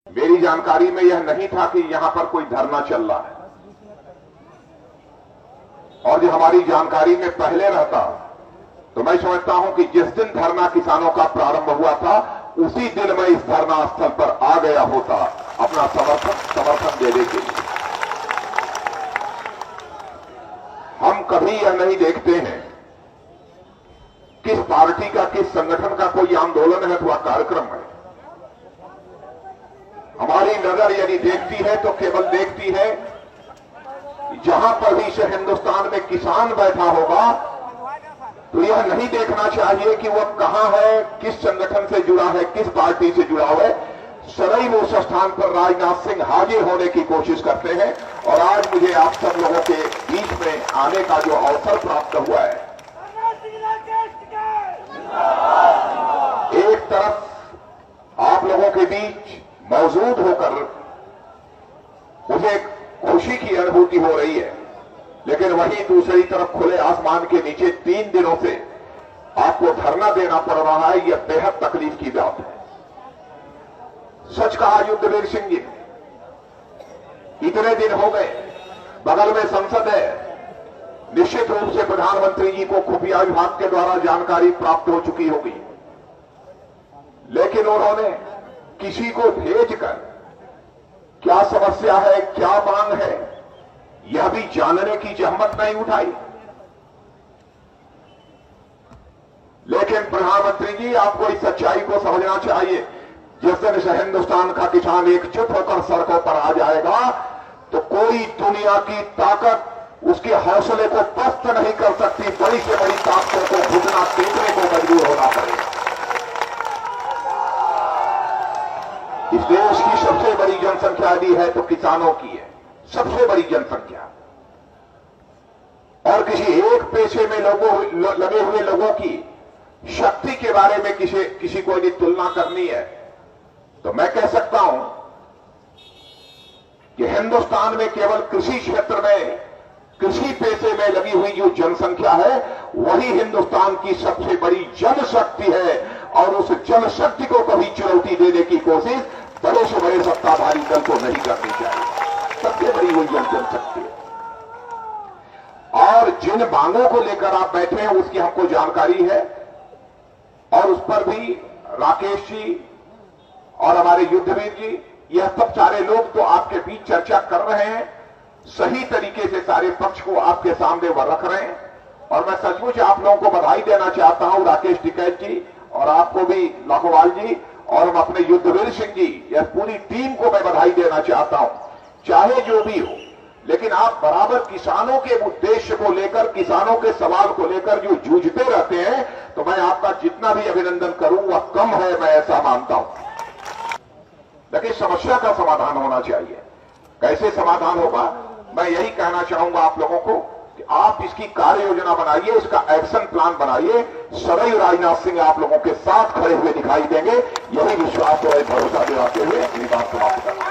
मेरी जानकारी में यह नहीं था कि यहां पर कोई धरना चल रहा है, और जो हमारी जानकारी में पहले रहता तो मैं समझता हूं कि जिस दिन धरना किसानों का प्रारंभ हुआ था उसी दिन मैं इस धरना स्थल पर आ गया होता अपना समर्थन देने के लिए। हम कभी यह नहीं देखते हैं किस पार्टी का, किस संगठन का कोई आंदोलन है अथवा कार्यक्रम है। हमारी नजर यदि देखती है तो केवल देखती है जहां पर भी से हिंदुस्तान में किसान बैठा होगा तो यह नहीं देखना चाहिए कि वह कहां है, किस संगठन से जुड़ा है, किस पार्टी से जुड़ा हुआ है। सदैव उस स्थान पर राजनाथ सिंह हाजिर होने की कोशिश करते हैं, और आज मुझे आप सब लोगों के बीच में आने का जो अवसर प्राप्त हुआ है, एक तरफ आप लोगों के बीच मौजूद होकर मुझे खुशी की अनुभूति हो रही है, लेकिन वहीं दूसरी तरफ खुले आसमान के नीचे 3 दिनों से आपको धरना देना पड़ रहा है। यह बेहद तकलीफ की बात है। सच कहा युद्धवीर सिंह जी, इतने दिन हो गए, बगल में संसद है, निश्चित रूप से प्रधानमंत्री जी को खुफिया विभाग के द्वारा जानकारी प्राप्त हो चुकी होगी, लेकिन उन्होंने किसी को भेजकर क्या समस्या है, क्या मांग है, यह भी जानने की जहमत नहीं उठाई। लेकिन प्रधानमंत्री जी, आपको इस सच्चाई को समझना चाहिए, जिस दिन से हिंदुस्तान का किसान एकजुट होकर सड़कों पर आ जाएगा तो कोई दुनिया की ताकत उसके हौसले को पस्त नहीं कर सकती। बड़ी से बड़ी ताकतों को घुटना टेकने को मजबूर होना पड़ेगा। इस देश की सबसे बड़ी जनसंख्या भी है तो किसानों की है, सबसे बड़ी जनसंख्या। और किसी एक पेशे में लगे हुए लोगों की शक्ति के बारे में किसी को यदि तुलना करनी है तो मैं कह सकता हूं कि हिंदुस्तान में केवल कृषि क्षेत्र में, कृषि पेशे में लगी हुई जो जनसंख्या है वही हिंदुस्तान की सबसे बड़ी जनशक्ति है, और उस जनशक्ति को कभी चुनौती देने की कोशिश बड़े से बड़े सत्ताधारी दल को नहीं करनी चाहिए। सबसे बड़ी वही जनशक्ति है, और जिन मांगों को लेकर आप बैठे हैं उसकी हमको जानकारी है, और उस पर भी राकेश जी और हमारे युद्धवीर जी, यह सब सारे लोग तो आपके बीच चर्चा कर रहे हैं, सही तरीके से सारे पक्ष को आपके सामने वह रख रहे हैं। और मैं सचमुच आप लोगों को बधाई देना चाहता हूं, राकेश टिकैत जी और आपको भी लाखोवाल जी, और हम अपने युद्धवीर सिंह जी, यह पूरी टीम को मैं बधाई देना चाहता हूं। चाहे जो भी हो, लेकिन आप बराबर किसानों के उद्देश्य को लेकर, किसानों के सवाल को लेकर जो जूझते रहते हैं, तो मैं आपका जितना भी अभिनंदन करूं वह कम है, मैं ऐसा मानता हूं। लेकिन समस्या का समाधान होना चाहिए। कैसे समाधान होगा, मैं यही कहना चाहूंगा आप लोगों को कि आप इसकी कार्य योजना बनाइए, इसका एक्शन प्लान बनाइए। सदैव राजनाथ सिंह आप लोगों के साथ खड़े हुए दिखाई देंगे, यही विश्वास और भरोसा दिलाते हुए अपनी बात समाप्त करना।